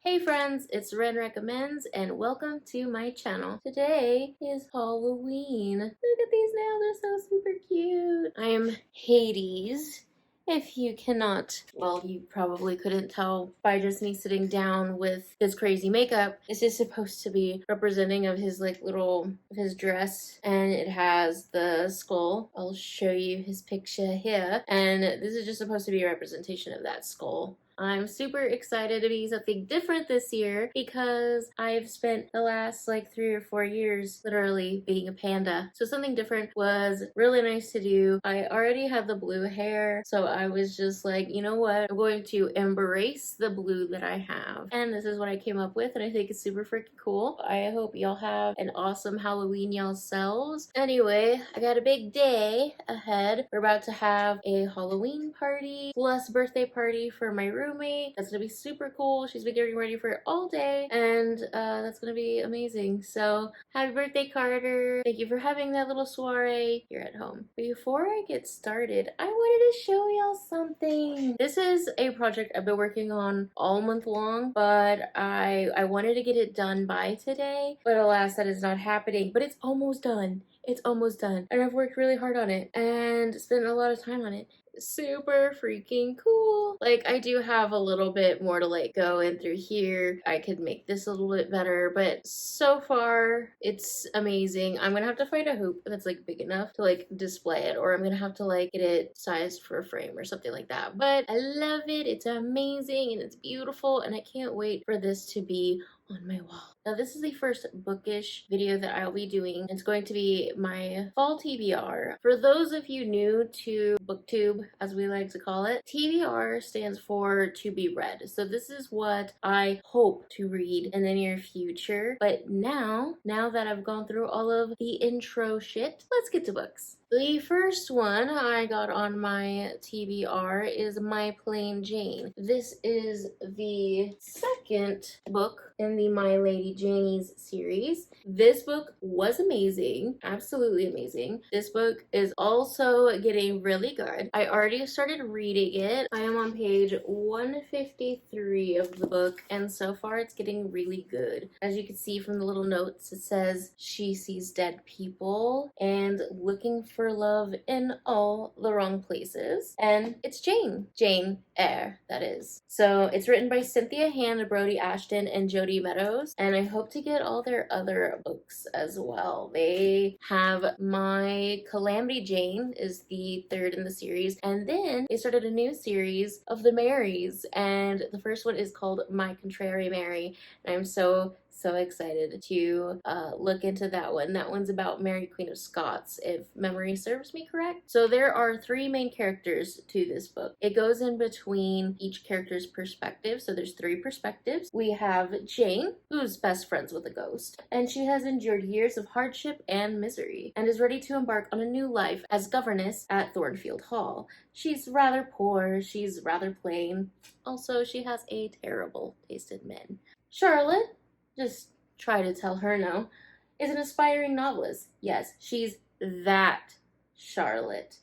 Hey friends, it's RenRecommends and welcome to my channel. Today is Halloween. Look at these nails, they're so super cute. I am Hades. If you cannot, well, you probably couldn't tell by just me sitting down with his crazy makeup. This is supposed to be representing of his his dress, and it has the skull. I'll show you his picture here, and this is just supposed to be a representation of that skull. I'm super excited to be something different this year because I've spent the last 3 or 4 years literally being a panda. So something different was really nice to do. I already had the blue hair, so I was just like, you know what? I'm going to embrace the blue that I have. And this is what I came up with, and I think it's super freaking cool. I hope y'all have an awesome Halloween yourselves. Anyway, I got a big day ahead. We're about to have a Halloween party plus birthday party for my roommate. That's gonna be super cool. She's been getting ready for it all day, and that's gonna be amazing. So happy birthday, Carter. Thank you for having that little soiree here at home. Before I get started, I wanted to show y'all something. This is a project I've been working on all month long, but I wanted to get it done by today, but alas, that is not happening. But it's almost done. It's almost done, and I've worked really hard on it and spent a lot of time on it. Super freaking cool. I do have a little bit more to go in through here. I could make this a little bit better, but so far it's amazing. I'm gonna have to find a hoop that's big enough to display it, or I'm gonna have to get it sized for a frame or something like that. But I love it. It's amazing and it's beautiful, and I can't wait for this to be on my wall. Now this is the first bookish video that I'll be doing. It's going to be my fall TBR. For those of you new to booktube, as we like to call it, TBR stands for to be read. So this is what I hope to read in the near future. But now that I've gone through all of the intro shit, let's get to books. The first one I got on my TBR is My Plain Jane. This is the second book in the My Lady Janie's series. This book was amazing, absolutely amazing. This book is also getting really good. I already started reading it. I am on page 153 of the book, and so far it's getting really good. As you can see from the little notes, it says she sees dead people and looking for love in all the wrong places. And it's Jane Eyre, that is. So it's written by Cynthia Hand, Brody Ashton, and Jody Meadows, and I hope to get all their other books as well. They have My Calamity Jane is the third in the series, and then they started a new series of the Marys, and the first one is called My Contrary Mary, and I'm so excited to look into that one. That one's about Mary Queen of Scots, if memory serves me correct. So there are 3 main characters to this book. It goes in between each character's perspective, so there's 3 perspectives. We have Jane, who's best friends with a ghost, and she has endured years of hardship and misery, and is ready to embark on a new life as governess at Thornfield Hall. She's rather poor, she's rather plain, also she has a terrible taste in men. Charlotte, just try to tell her no, is an aspiring novelist. Yes, she's that Charlotte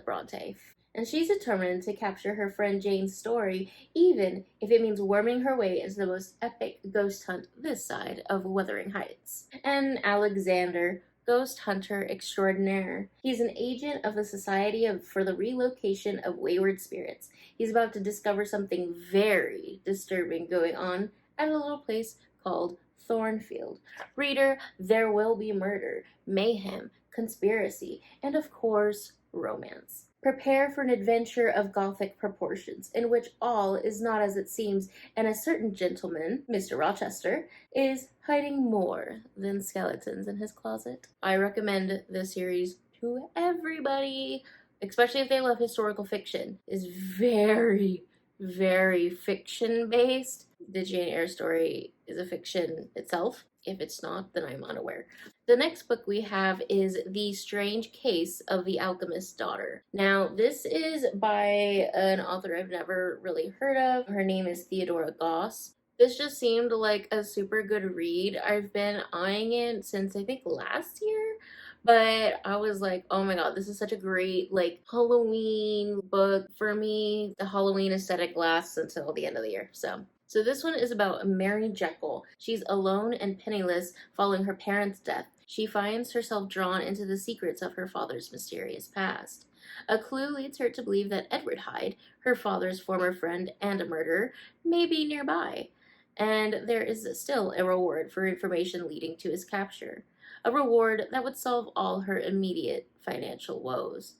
Bronte. And she's determined to capture her friend Jane's story, even if it means worming her way into the most epic ghost hunt this side of Wuthering Heights. And Alexander, ghost hunter extraordinaire. He's an agent of the Society for the Relocation of Wayward Spirits. He's about to discover something very disturbing going on at a little place called Thornfield. Reader, there will be murder, mayhem, conspiracy, and of course, romance. Prepare for an adventure of gothic proportions, in which all is not as it seems, and a certain gentleman, Mr. Rochester, is hiding more than skeletons in his closet. I recommend this series to everybody, especially if they love historical fiction. It's very fiction-based. The Jane Eyre story is a fiction itself. If it's not, then I'm unaware. The next book we have is The Strange Case of the Alchemist's Daughter. Now, this is by an author I've never really heard of. Her name is Theodora Goss. This just seemed like a super good read. I've been eyeing it since I think last year, but I was like, oh my god, this is such a great Halloween book. For me, the Halloween aesthetic lasts until the end of the year, so So this one is about Mary Jekyll. She's alone and penniless following her parents' death. She finds herself drawn into the secrets of her father's mysterious past. A clue leads her to believe that Edward Hyde, her father's former friend and a murderer, may be nearby. And there is still a reward for information leading to his capture. A reward that would solve all her immediate financial woes.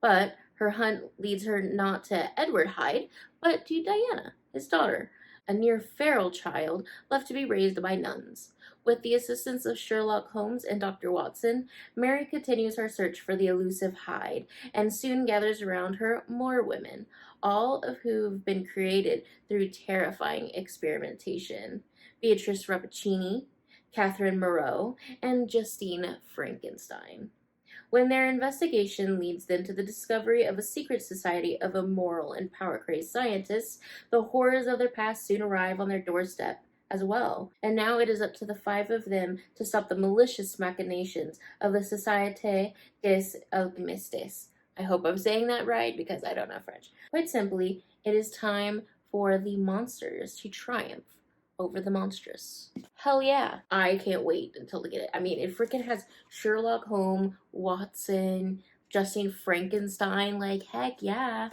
But her hunt leads her not to Edward Hyde, but to Diana, his daughter, a near feral child left to be raised by nuns. With the assistance of Sherlock Holmes and Dr. Watson, Mary continues her search for the elusive Hyde and soon gathers around her more women, all of who've been created through terrifying experimentation. Beatrice Rappaccini, Catherine Moreau, and Justine Frankenstein. When their investigation leads them to the discovery of a secret society of immoral and power-crazed scientists, the horrors of their past soon arrive on their doorstep as well. And now it is up to the five of them to stop the malicious machinations of the Société des Alchemistes. I hope I'm saying that right because I don't know French. Quite simply, it is time for the monsters to triumph over the monstrous. Hell yeah. I can't wait until to get it. I mean, it freaking has Sherlock Holmes, Watson, Justine Frankenstein. Like, heck yeah.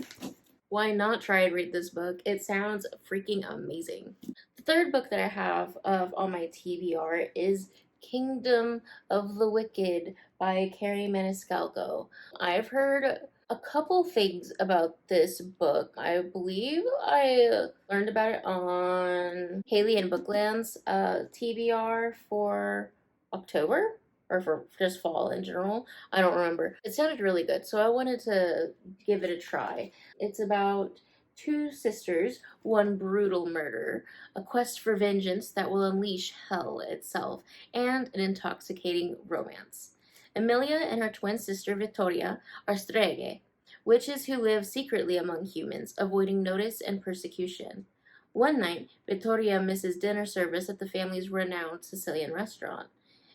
Why not try and read this book? It sounds freaking amazing. The third book that I have on my TBR is Kingdom of the Wicked by Carrie Maniscalco. I've heard a couple things about this book. I believe I learned about it on Haley and Bookland's TBR for October or for just fall in general. I don't remember. It sounded really good, so I wanted to give it a try. It's about two sisters, one brutal murder, a quest for vengeance that will unleash hell itself, and an intoxicating romance. Emilia and her twin sister Vittoria are streghe, witches who live secretly among humans, avoiding notice and persecution. One night, Vittoria misses dinner service at the family's renowned Sicilian restaurant.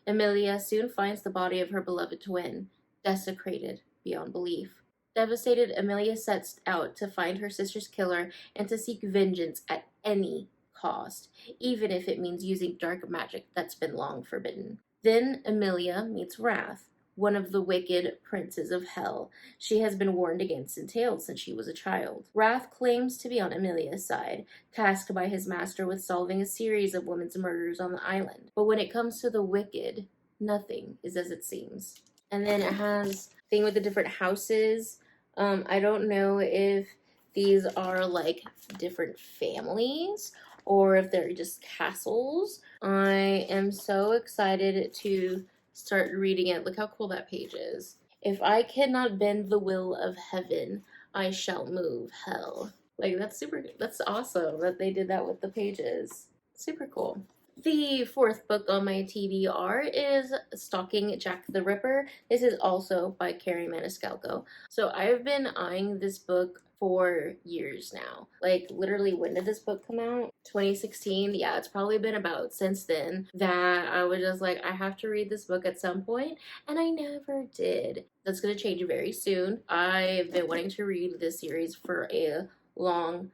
Emilia soon finds the body of her beloved twin, desecrated beyond belief. Devastated, Emilia sets out to find her sister's killer and to seek vengeance at any cost, even if it means using dark magic that's been long forbidden. Then Emilia meets Wrath, one of the wicked princes of hell she has been warned against in tales since she was a child. Wrath claims to be on Emilia's side, tasked by his master with solving a series of women's murders on the island. But when it comes to the wicked, nothing is as it seems. And then it has a thing with the different houses. I don't know if these are like different families or if they're just castles. I am so excited to start reading it. Look how cool that page is. If I cannot bend the will of heaven, I shall move hell. Like, that's super, that's awesome that they did that with the pages. Super cool. The fourth book on my TBR is Stalking Jack the Ripper. This is also by Carrie Maniscalco. So I've been eyeing this book for years now. Like, literally, when did this book come out? 2016? Yeah, it's probably been about since then that I was just like, I have to read this book at some point, and I never did. That's gonna change very soon. I've been wanting to read this series for a long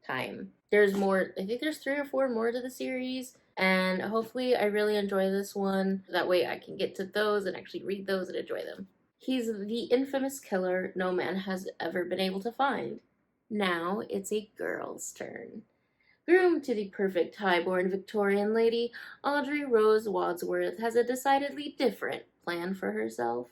time. There's more, I think there's 3 or 4 more to the series, and hopefully I really enjoy this one. That way I can get to those and actually read those and enjoy them. He's the infamous killer no man has ever been able to find. Now it's a girl's turn. Groomed to the perfect high-born Victorian lady, Audrey Rose Wadsworth has a decidedly different plan for herself.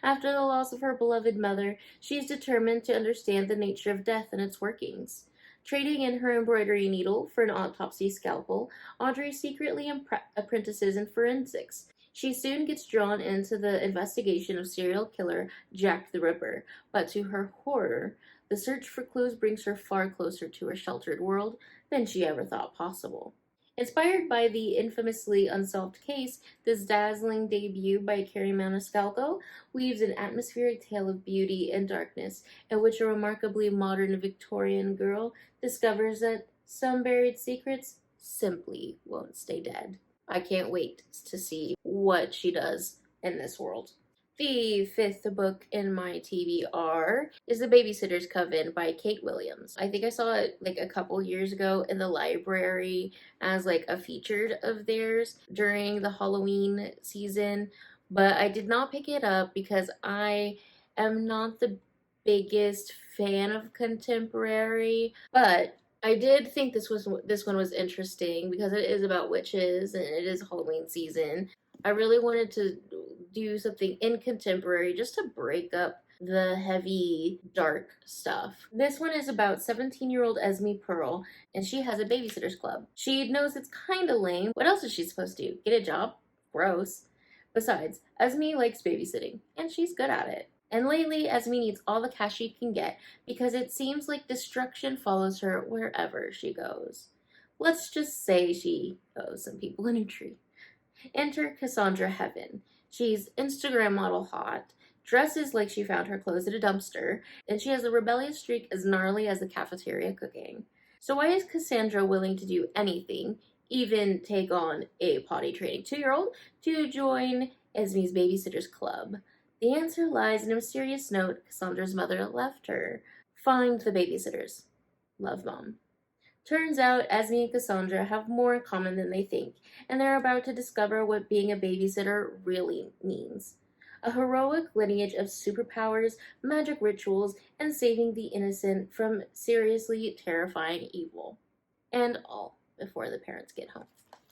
After the loss of her beloved mother, she is determined to understand the nature of death and its workings. Trading in her embroidery needle for an autopsy scalpel, Audrey secretly apprentices in forensics. She soon gets drawn into the investigation of serial killer Jack the Ripper, but to her horror, the search for clues brings her far closer to her sheltered world than she ever thought possible. Inspired by the infamously unsolved case, this dazzling debut by Carrie Maniscalco weaves an atmospheric tale of beauty and darkness, in which a remarkably modern Victorian girl discovers that some buried secrets simply won't stay dead. I can't wait to see what she does in this world. The fifth book in my TBR is The Babysitter's Coven by Kate Williams. I think I saw it like a couple years ago in the library as like a featured of theirs during the Halloween season, but I did not pick it up because I am not the biggest fan of contemporary, but I did think this one was interesting because it is about witches and it is Halloween season. I really wanted to do something in contemporary just to break up the heavy, dark stuff. This one is about 17-year-old Esme Pearl, and she has a babysitters club. She knows it's kind of lame. What else is she supposed to do? Get a job? Gross. Besides, Esme likes babysitting, and she's good at it. And lately, Esme needs all the cash she can get because it seems like destruction follows her wherever she goes. Let's just say she owes some people in a tree. Enter Cassandra Heaven. She's Instagram model hot, dresses like she found her clothes at a dumpster, and she has a rebellious streak as gnarly as the cafeteria cooking. So why is Cassandra willing to do anything, even take on a potty training 2-year-old, to join Esme's Babysitters Club? The answer lies in a mysterious note Cassandra's mother left her. Find the babysitters. Love, Mom. Turns out Esme and Cassandra have more in common than they think, and they're about to discover what being a babysitter really means. A heroic lineage of superpowers, magic rituals, and saving the innocent from seriously terrifying evil. And all before the parents get home.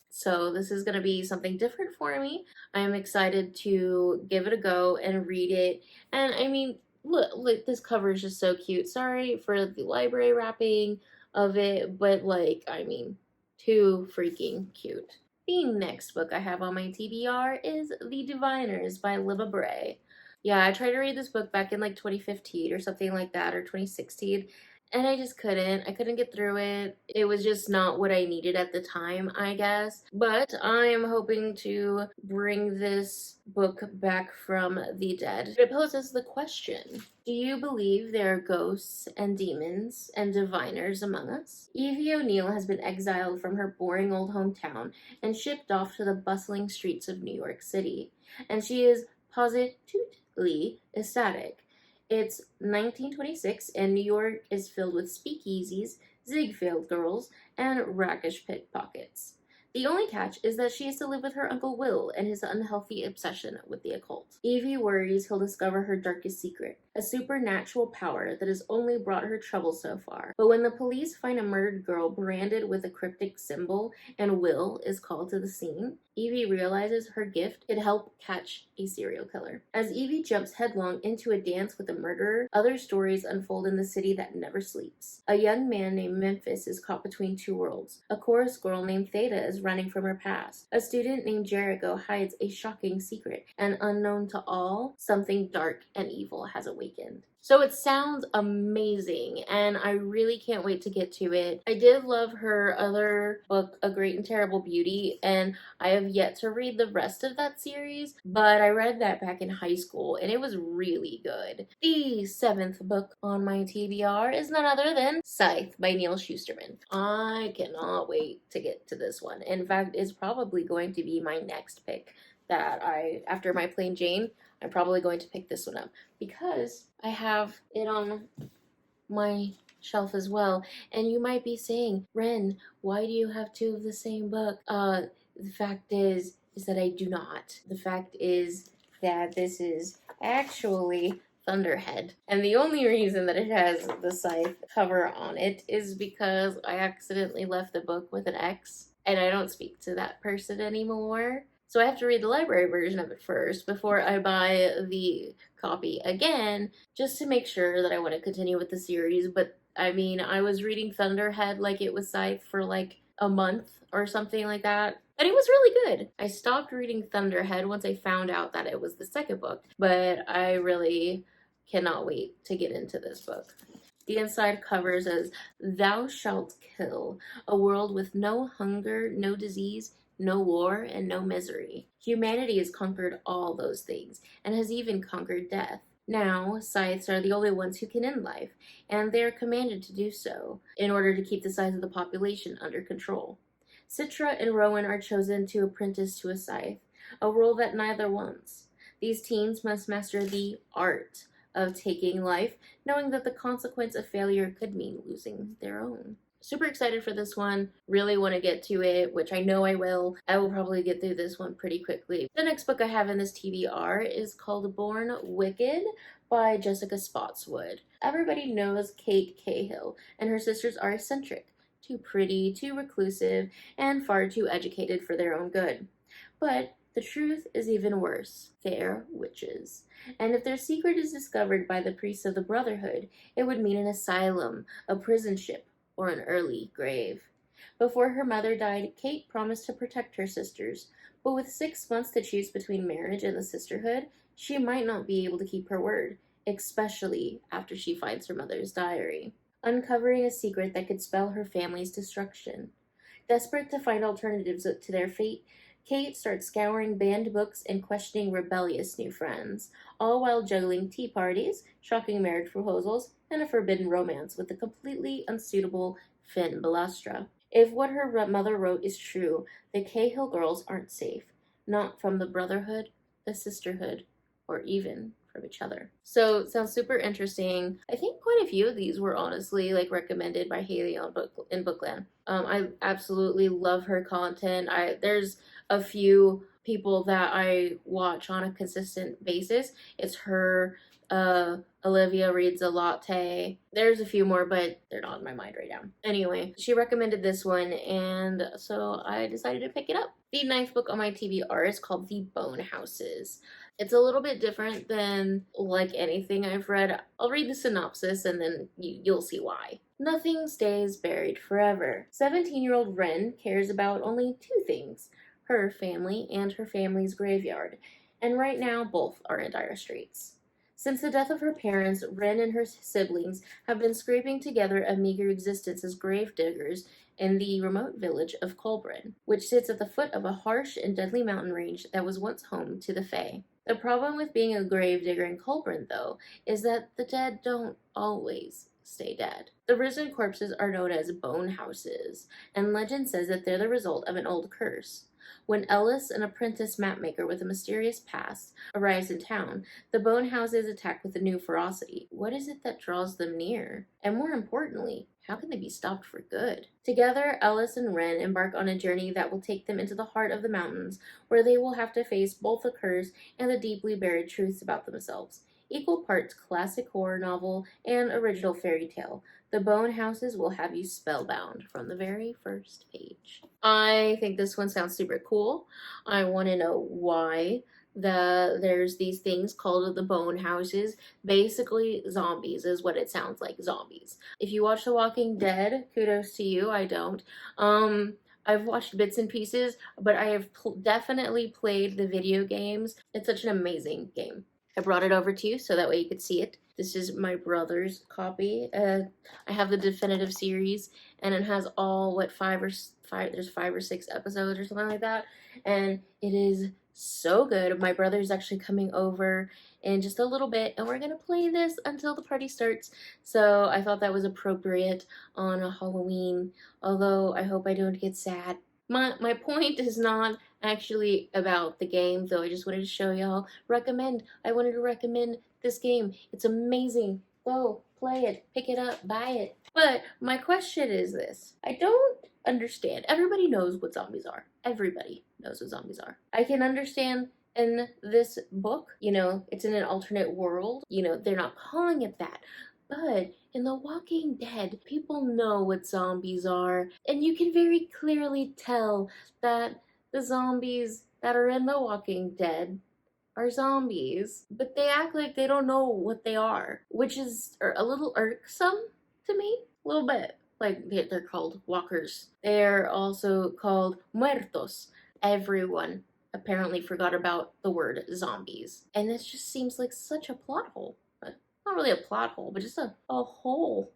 So this is going to be something different for me. I am excited to give it a go and read it. And I mean, look, this cover is just so cute. Sorry for the library wrapping of it, but like, I mean, too freaking cute. The next book I have on my TBR is The Diviners by Libba Bray. Yeah, I tried to read this book back in like 2015 or something like that, or 2016, and I just couldn't. I couldn't get through it. It was just not what I needed at the time, I guess. But I am hoping to bring this book back from the dead. It poses the question: do you believe there are ghosts and demons and diviners among us? Evie O'Neill has been exiled from her boring old hometown and shipped off to the bustling streets of New York City. And she is positively ecstatic. It's 1926, and New York is filled with speakeasies, Ziegfeld girls, and rakish pickpockets. The only catch is that she has to live with her Uncle Will and his unhealthy obsession with the occult. Evie worries he'll discover her darkest secret, a supernatural power that has only brought her trouble so far. But when the police find a murdered girl branded with a cryptic symbol and Will is called to the scene, Evie realizes her gift could help catch a serial killer. As Evie jumps headlong into a dance with a murderer, other stories unfold in the city that never sleeps. A young man named Memphis is caught between two worlds. A chorus girl named Theta is running from her past. A student named Jericho hides a shocking secret, and unknown to all, something dark and evil has awakened. So it sounds amazing, and I really can't wait to get to it. I did love her other book, A Great and Terrible Beauty, and I have yet to read the rest of that series, but I read that back in high school, and it was really good. The seventh book on my TBR is none other than Scythe by Neil Shusterman. I cannot wait to get to this one. In fact, it's probably going to be my next pick that after my Plain Jane, I'm probably going to pick this one up because I have it on my shelf as well. And you might be saying, Ren, why do you have two of the same book? The fact is that I do not. The fact is that this is actually Thunderhead. And the only reason that it has the Scythe cover on it is because I accidentally left the book with an X, and I don't speak to that person anymore. So I have to read the library version of it first before I buy the copy again, just to make sure that I want to continue with the series. But I mean, I was reading Thunderhead like it was Scythe for like a month or something like that, and it was really good. I stopped reading Thunderhead once I found out that it was the second book, but I really cannot wait to get into this book. The inside cover says, "Thou shalt kill, a world with no hunger, no disease, no war, and no misery. Humanity has conquered all those things, and has even conquered death. Now, scythes are the only ones who can end life, and they are commanded to do so, in order to keep the size of the population under control. Citra and Rowan are chosen to apprentice to a scythe, a role that neither wants. These teens must master the art of taking life, knowing that the consequence of failure could mean losing their own. Super excited for this one. Really want to get to it, which I know I will. I will probably get through this one pretty quickly. The next book I have in this TBR is called Born Wicked by Jessica Spotswood. Everybody knows Kate Cahill, and her sisters are eccentric, too pretty, too reclusive, and far too educated for their own good. But the truth is even worse. They're witches. And if their secret is discovered by the priests of the Brotherhood, it would mean an asylum, a prison ship, or an early grave. Before her mother died, Kate promised to protect her sisters, but with 6 months to choose between marriage and the sisterhood, she might not be able to keep her word, especially after she finds her mother's diary, uncovering a secret that could spell her family's destruction. Desperate to find alternatives to their fate, Kate starts scouring banned books and questioning rebellious new friends, all while juggling tea parties, shocking marriage proposals, and a forbidden romance with the completely unsuitable Finn Balastra. If what her mother wrote is true, the Cahill girls aren't safe. Not from the Brotherhood, the Sisterhood, or even from each other. So it sounds super interesting. I think quite a few of these were honestly recommended by Haley on in Bookland. I absolutely love her content. There's a few people that I watch on a consistent basis. It's her, Olivia Reads a Latte. There's a few more, but they're not in my mind right now. Anyway, she recommended this one, and so I decided to pick it up. The ninth book on my TBR is called The Bone Houses. It's a little bit different than anything I've read. I'll read the synopsis and then you'll see why. Nothing stays buried forever. 17-year-old Ren cares about only two things: her family and her family's graveyard, and right now both are in dire straits. Since the death of her parents, Ren and her siblings have been scraping together a meager existence as grave diggers in the remote village of Colbrin, which sits at the foot of a harsh and deadly mountain range that was once home to the Fae. The problem with being a grave digger in Colbrin, though, is that the dead don't always stay dead. The risen corpses are known as bone houses, and legend says that they're the result of an old curse. When Ellis, an apprentice mapmaker with a mysterious past, arrives in town, the bone houses attack with a new ferocity. What is it that draws them near? And more importantly, how can they be stopped for good? Together, Ellis and Ren embark on a journey that will take them into the heart of the mountains, where they will have to face both the curse and the deeply buried truths about themselves. Equal parts classic horror novel and original fairy tale, The Bone Houses will have you spellbound from the very first page. I think this one sounds super cool. I want to know why there's these things called the bone houses. Basically, zombies is what it sounds like. Zombies. If you watch The Walking Dead, kudos to you. I don't. I've watched bits and pieces, but I have definitely played the video games. It's such an amazing game. I brought it over to you so that way you could see it. This is my brother's copy. I have the definitive series, and it has all there's 5 or 6 episodes or something like that, and it is so good. My brother's actually coming over in just a little bit, and we're gonna play this until the party starts. So I thought that was appropriate on a Halloween, although I hope I don't get sad. My point is not actually about the game, though. I just wanted to show y'all. I wanted to recommend this game. It's amazing. Go play it, pick it up, buy it. But my question is this: I don't understand. Everybody knows what zombies are. Everybody knows what zombies are. I can understand in this book, it's in an alternate world. They're not calling it that. But in The Walking Dead, people know what zombies are, and you can very clearly tell that the zombies that are in The Walking Dead are zombies, but they act like they don't know what they are, which is a little irksome to me, a little bit. They're called walkers. They're also called muertos. Everyone apparently forgot about the word zombies, and this just seems like such a plot hole. Not really a plot hole, but just a hole.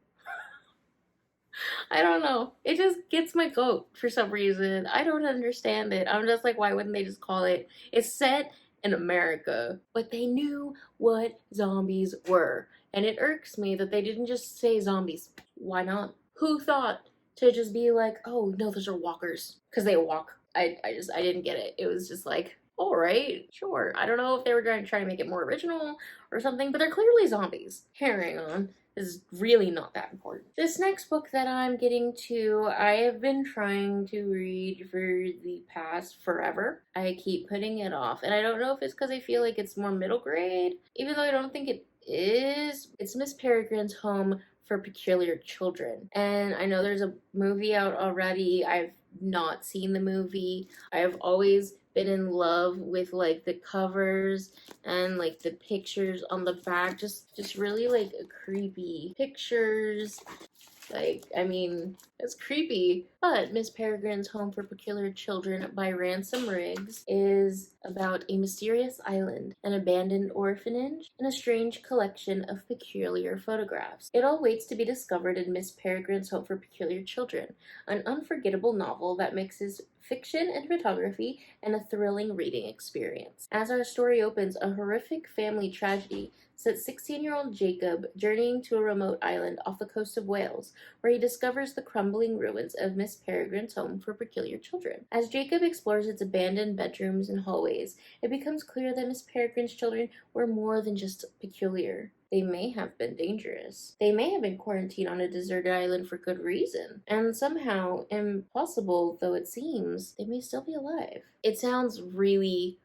I don't know. It just gets my goat for some reason. I don't understand it. I'm just like, why wouldn't they just call it? It's set in America, but they knew what zombies were. And it irks me that they didn't just say zombies. Why not? Who thought to just be like, oh, no, those are walkers? Because they walk. I didn't get it. It was just like, alright, sure. I don't know if they were trying to make it more original or something, but they're clearly zombies. Carrying on is really not that important. This next book that I'm getting to, I have been trying to read for the past forever. I keep putting it off, and I don't know if it's because I feel like it's more middle grade, even though I don't think it is. It's Miss Peregrine's Home for Peculiar Children. And I know there's a movie out already. I've not seen the movie. I've always been in love with like the covers and like the pictures on the back, just really like creepy pictures. Like, I mean, it's creepy. But Miss Peregrine's Home for Peculiar Children by Ransom Riggs is about a mysterious island, an abandoned orphanage, and a strange collection of peculiar photographs. It all waits to be discovered in Miss Peregrine's Home for Peculiar Children, an unforgettable novel that mixes fiction and photography and a thrilling reading experience. As our story opens, a horrific family tragedy sets 16-year-old Jacob journeying to a remote island off the coast of Wales, where he discovers the crumbling ruins of Miss Peregrine's Home for Peculiar Children. As Jacob explores its abandoned bedrooms and hallways, it becomes clear that Miss Peregrine's children were more than just peculiar. They may have been dangerous. They may have been quarantined on a deserted island for good reason. And somehow, impossible though it seems, they may still be alive. It sounds really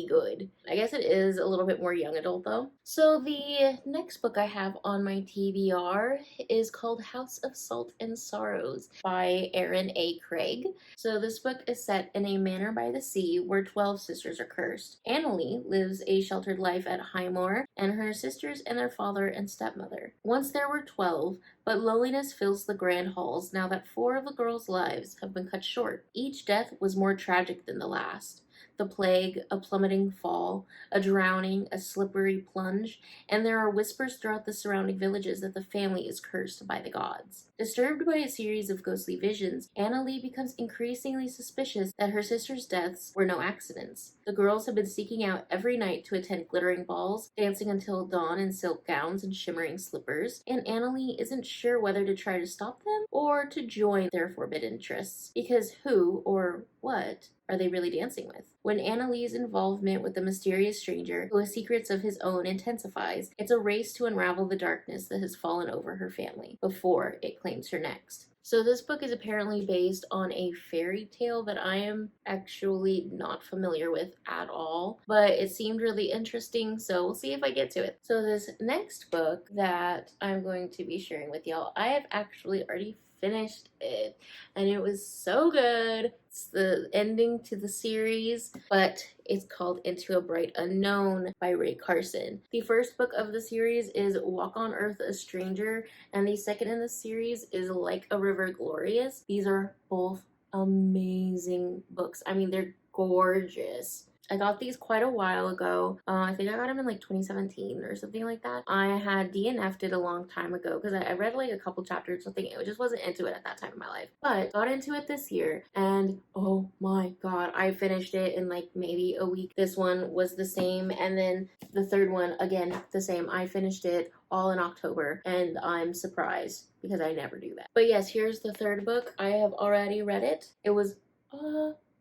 good. I guess it is a little bit more young adult though. So the next book I have on my TBR is called House of Salt and Sorrows by Erin A. Craig. So this book is set in a manor by the sea where 12 sisters are cursed. Annalie lives a sheltered life at Highmore, and her sisters and their father and stepmother. Once there were 12, but loneliness fills the grand halls now that 4 of the girls' lives have been cut short. Each death was more tragic than the last. The plague, a plummeting fall, a drowning, a slippery plunge, and there are whispers throughout the surrounding villages that the family is cursed by the gods. Disturbed by a series of ghostly visions, Annalie becomes increasingly suspicious that her sister's deaths were no accidents. The girls have been seeking out every night to attend glittering balls, dancing until dawn in silk gowns and shimmering slippers, and Annalie isn't sure whether to try to stop them or to join their forbidden trysts, because who or what are they really dancing with? When Annalie's involvement with the mysterious stranger, who has secrets of his own, intensifies, it's a race to unravel the darkness that has fallen over her family before it claims her next. So this book is apparently based on a fairy tale that I am actually not familiar with at all, but it seemed really interesting, so we'll see if I get to it. So this next book that I'm going to be sharing with y'all, I have actually already finished it, and it was so good. It's the ending to the series, but it's called Into a Bright Unknown by Ray Carson. The first book of the series is Walk on Earth, a Stranger, and the second in the series is Like a River Glorious. These are both amazing books. I mean, they're gorgeous. I got these quite a while ago. I think I got them in like 2017 or something like that. I had DNF'd it a long time ago because I read like a couple chapters or something. It just wasn't into it at that time in my life. But got into it this year, and oh my god, I finished it in like maybe a week. This one was the same, and then the third one, again, the same. I finished it all in October, and I'm surprised because I never do that. But yes, here's the third book. I have already read it. It was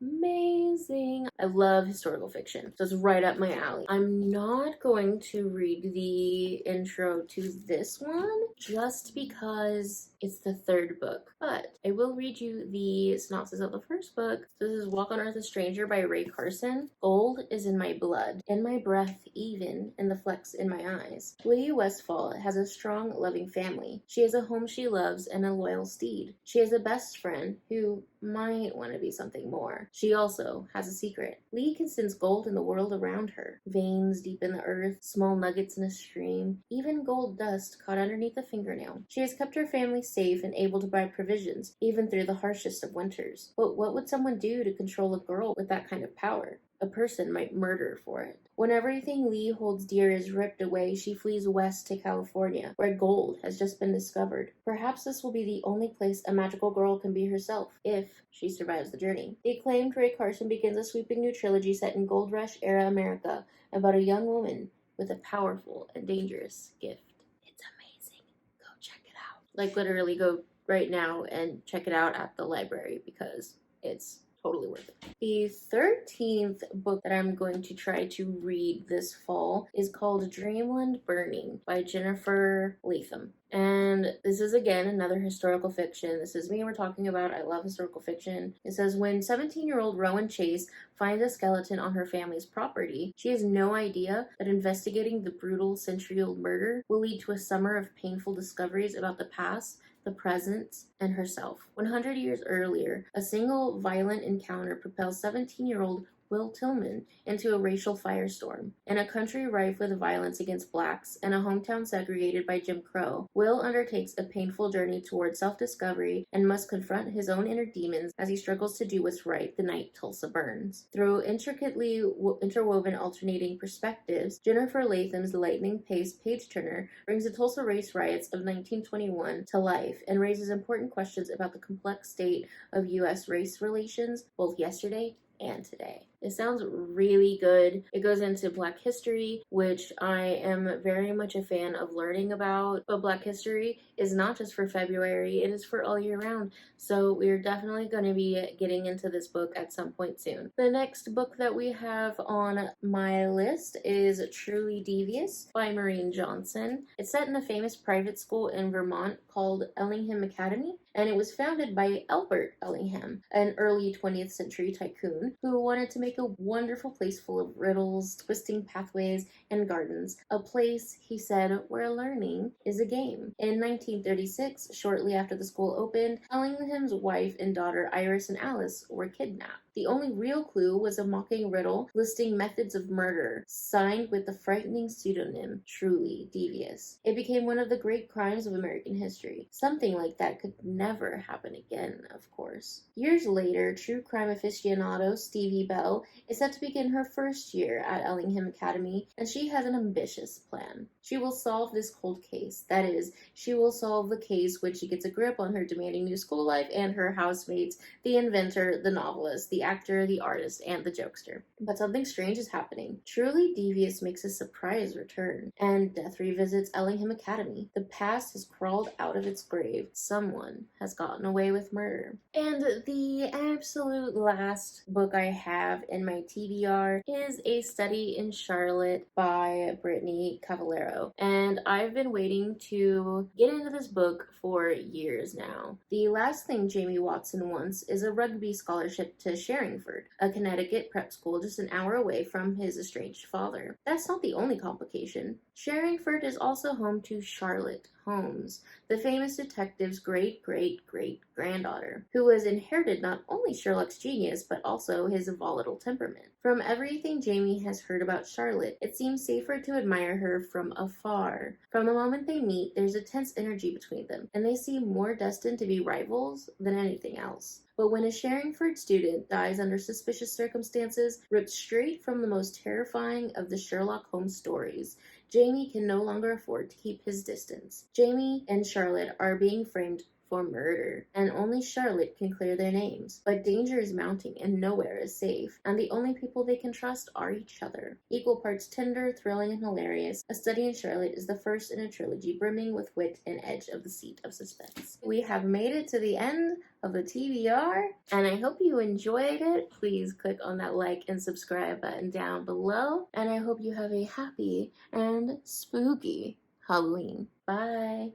amazing. I love historical fiction, so it's right up my alley. I'm not going to read the intro to this one just because it's the third book, but I will read you the synopsis of the first book. So this is Walk on Earth, a Stranger by Ray Carson. Gold is in my blood, in my breath, even in the flecks in my eyes. Lydia Westfall has a strong, loving family. She has a home she loves and a loyal steed. She has a best friend who might want to be something more. She also has a secret. Lee can sense gold in the world around her. Veins deep in the earth, small nuggets in a stream, even gold dust caught underneath a fingernail. She has kept her family safe and able to buy provisions, even through the harshest of winters. But what would someone do to control a girl with that kind of power? A person might murder for it. When everything Lee holds dear is ripped away, she flees west to California, where gold has just been discovered. Perhaps this will be the only place a magical girl can be herself, if she survives the journey. The acclaimed Ray Carson begins a sweeping new trilogy set in Gold Rush-era America about a young woman with a powerful and dangerous gift. It's amazing. Go check it out. Like, literally go right now and check it out at the library because it's totally worth it. The 13th book that I'm going to try to read this fall is called Dreamland Burning by Jennifer Latham. And this is, again, another historical fiction. This is me we're talking about. I love historical fiction. It says, when 17-year-old Rowan Chase finds a skeleton on her family's property, she has no idea that investigating the brutal century-old murder will lead to a summer of painful discoveries about the past, the present, and herself. 100 years earlier, a single violent encounter propels 17-year-old Will Tillman into a racial firestorm. In a country rife with violence against blacks and a hometown segregated by Jim Crow, Will undertakes a painful journey toward self-discovery and must confront his own inner demons as he struggles to do what's right the night Tulsa burns. Through intricately interwoven alternating perspectives, Jennifer Latham's lightning-paced page-turner brings the Tulsa race riots of 1921 to life and raises important questions about the complex state of U.S. race relations both yesterday and today. It sounds really good. It goes into Black history, which I am very much a fan of learning about. But Black history is not just for February, it is for all year round. So we're definitely going to be getting into this book at some point soon. The next book that we have on my list is Truly Devious by Maureen Johnson. It's set in a famous private school in Vermont called Ellingham Academy, and it was founded by Albert Ellingham, an early 20th century tycoon who wanted to make a wonderful place full of riddles, twisting pathways, and gardens. A place, he said, where learning is a game. In 1936, shortly after the school opened, Ellingham's wife and daughter Iris and Alice were kidnapped. The only real clue was a mocking riddle listing methods of murder, signed with the frightening pseudonym Truly Devious. It became one of the great crimes of American history. Something like that could never happen again, of course. Years later, true crime aficionado Stevie Bell is set to begin her first year at Ellingham Academy, and she has an ambitious plan. She will solve this cold case. That is, she will solve the case when she gets a grip on her demanding new school life and her housemates, the inventor, the novelist, the actor, the artist, and the jokester. But something strange is happening. Truly Devious makes a surprise return, and death revisits Ellingham Academy. The past has crawled out of its grave. Someone has gotten away with murder. And the absolute last book I have in my TBR is A Study in Charlotte by Brittany Cavallero. And I've been waiting to get into this book for years now. The last thing Jamie Watson wants is a rugby scholarship to Sherringford, a Connecticut prep school just an hour away from his estranged father. That's not the only complication. Sherringford is also home to Charlotte Holmes, the famous detective's great-great-great-granddaughter, who has inherited not only Sherlock's genius, but also his volatile temperament. From everything Jamie has heard about Charlotte, it seems safer to admire her from afar. From the moment they meet, there's a tense energy between them, and they seem more destined to be rivals than anything else. But when a Sherringford student dies under suspicious circumstances, ripped straight from the most terrifying of the Sherlock Holmes stories, Jamie can no longer afford to keep his distance. Jamie and Charlotte are being framed for murder, and only Charlotte can clear their names. But danger is mounting, and nowhere is safe, and the only people they can trust are each other. Equal parts tender, thrilling, and hilarious, A Study in Charlotte is the first in a trilogy brimming with wit and edge of the seat of suspense. We have made it to the end of the TBR, and I hope you enjoyed it. Please click on that like and subscribe button down below, and I hope you have a happy and spooky Halloween. Bye!